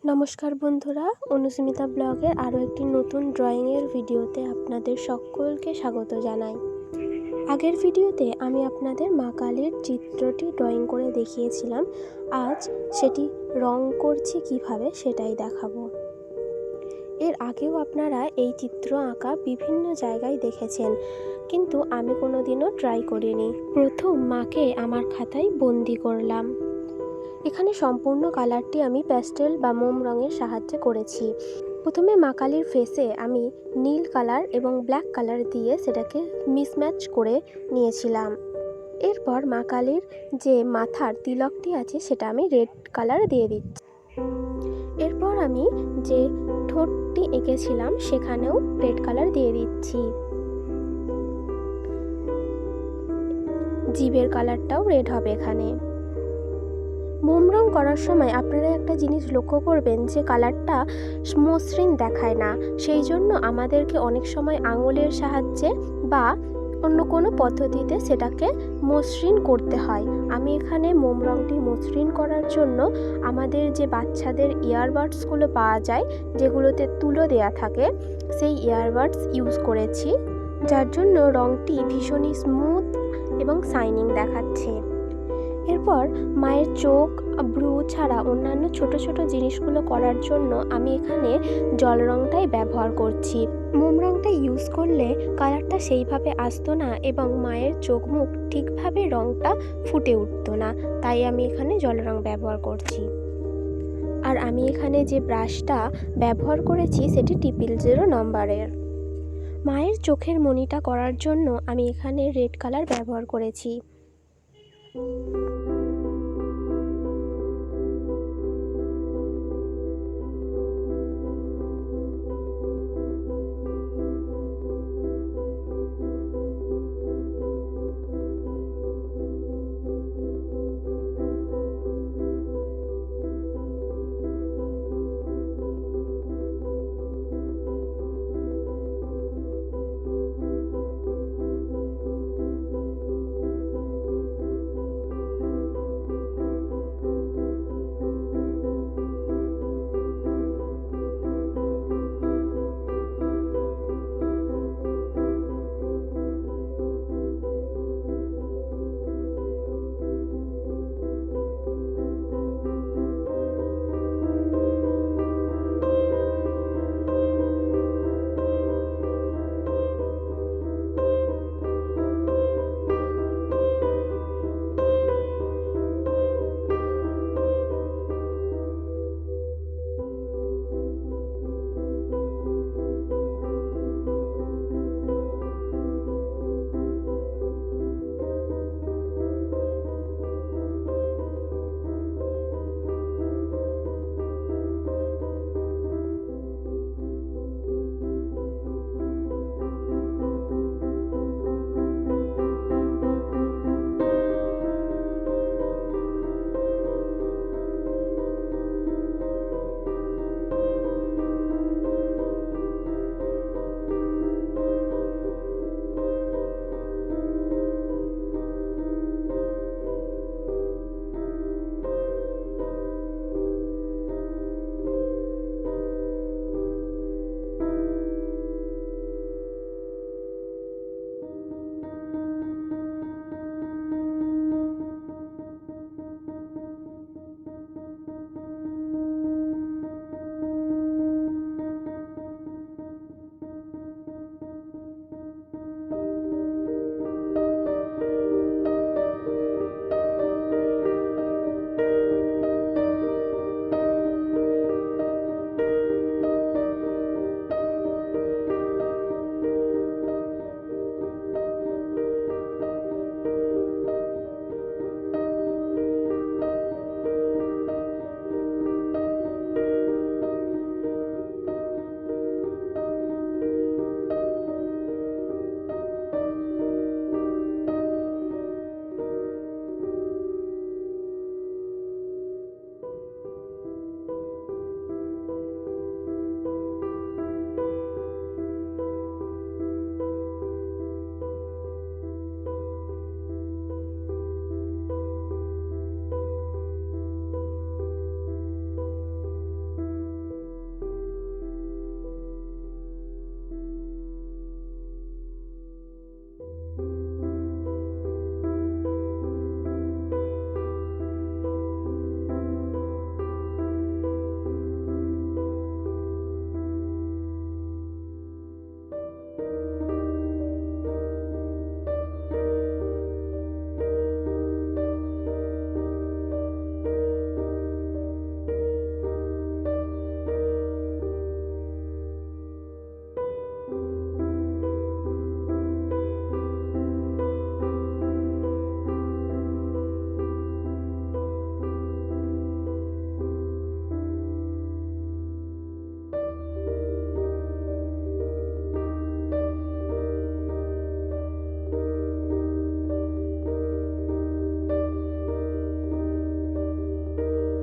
নমস্কার বন্ধুরা, অনুস্মিতা ব্লগের আরও একটি নতুন ড্রয়িংয়ের ভিডিওতে আপনাদের সকলকে স্বাগত জানাই। আগের ভিডিওতে আমি আপনাদের মা কালীর চিত্রটি ড্রয়িং করে দেখিয়েছিলাম। আজ সেটি রং করছি কিভাবে সেটাই দেখাবো। এর আগেও আপনারা এই চিত্র আঁকা বিভিন্ন জায়গায় দেখেছেন, কিন্তু আমি কোনোদিনও ট্রাই করিনি। প্রথম মাকে আমার খাতায় বন্দি করলাম। এখানে সম্পূর্ণ কালারটি আমি প্যাস্টেল বা মোম রঙের সাহায্যে করেছি। প্রথমে মা কালীর ফেসে আমি নীল কালার এবং ব্ল্যাক কালার দিয়ে সেটাকে মিসম্যাচ করে নিয়েছিলাম। এরপর মা কালীর যে মাথার তিলকটি আছে সেটা আমি রেড কালার দিয়ে দিচ্ছি। এরপর আমি যে ঠোঁটটি এঁকেছিলাম সেখানেও রেড কালার দিয়ে দিচ্ছি। জিভের কালারটাও রেড হবে এখানে। মোম রং করার সময় আপনারা একটা জিনিস লক্ষ্য করবেন যে কালারটা মসৃণ দেখায় না, সেই জন্য আমাদেরকে অনেক সময় আঙুলের সাহায্যে বা অন্য কোনো পদ্ধতিতে সেটাকে মসৃণ করতে হয়। আমি এখানে মোম রংটি মসৃণ করার জন্য আমাদের যে বাচ্চাদের ইয়ারবাডসগুলো পাওয়া যায়, যেগুলোতে তুলো দেয়া থাকে, সেই ইয়ারবাডস ইউজ করেছি, যার জন্য রংটি ভীষণই স্মুথ এবং শাইনিং দেখাচ্ছে। এরপর মায়ের চোখ, ভ্রু ছাড়া অন্যান্য ছোট ছোট জিনিসগুলো করার জন্য আমি এখানে জল রংটাই ব্যবহার করছি। মোম রংটা ইউজ করলে কালারটা সেইভাবে আসতো না এবং মায়ের চোখ মুখ ঠিকভাবে রংটা ফুটে উঠতো না, তাই আমি এখানে জল রং ব্যবহার করছি। আর আমি এখানে যে ব্রাশটা ব্যবহার করেছি সেটি TZZZ নম্বরের। মায়ের চোখের মণিটা করার জন্য আমি এখানে রেড কালার ব্যবহার করেছি।